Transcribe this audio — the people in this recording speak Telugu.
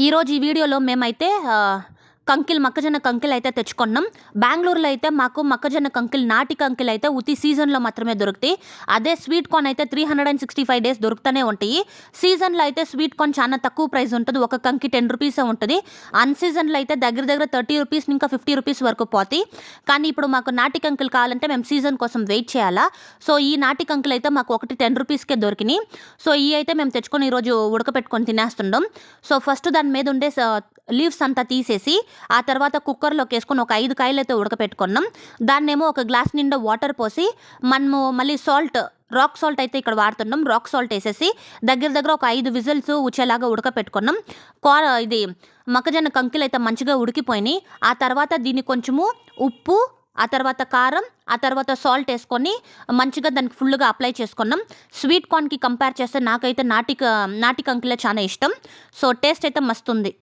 ఈరోజు ఈ వీడియోలో మేమైతే మొక్కజొన్న కంకిలు అయితే తెచ్చుకున్నాం. బెంగళూరులో అయితే మాకు మొక్కజొన్న కంకిలు, నాటి కంకిలు అయితే ఉత్తి సీజన్లో మాత్రమే దొరుకుతాయి. అదే స్వీట్ కార్న్ అయితే 365 డేస్ దొరుకుతూనే ఉంటాయి. సీజన్లో అయితే స్వీట్ కార్న్ చాలా తక్కువ ప్రైస్ ఉంటుంది. ఒక కంకి 10 రూపీసే ఉంటుంది. అన్ సీజన్లో అయితే దగ్గర 30 రూపీస్ ఇంకా 50 రూపీస్ వరకు పోతాయి. కానీ ఇప్పుడు మాకు నాటి కంకులు కావాలంటే మేము సీజన్ కోసం వెయిట్ చేయాలా. సో ఈ నాటి కంకులు అయితే మాకు ఒకటి 10 రూపీస్కే దొరికినాయి. సో ఈ అయితే మేము తెచ్చుకొని ఈరోజు ఉడకపెట్టుకొని తినేస్తుండం. సో ఫస్ట్ దాని మీద ఉండే లీవ్స్ అంతా తీసేసి ఆ తర్వాత కుక్కర్లోకి వేసుకొని ఒక 5 కాయలు అయితే ఉడకపెట్టుకున్నాం. దాన్నేమో ఒక గ్లాస్ నిండా వాటర్ పోసి మనము మళ్ళీ రాక్ సాల్ట్ అయితే ఇక్కడ వాడుతున్నాం. రాక్ సాల్ట్ వేసేసి దగ్గర ఒక 5 విజిల్స్ వచ్చేలాగా ఉడకపెట్టుకున్నాం. ఇది మొక్కజొన్న కంకులు అయితే మంచిగా ఉడికిపోయినాయి. ఆ తర్వాత దీన్ని కొంచెము ఉప్పు, ఆ తర్వాత కారం, ఆ తర్వాత సాల్ట్ వేసుకొని మంచిగా దానికి ఫుల్గా అప్లై చేసుకున్నాం. స్వీట్ కార్న్కి కంపేర్ చేస్తే నాకైతే నాటి కంకులే చాలా ఇష్టం. సో టేస్ట్ అయితే మస్తుంది.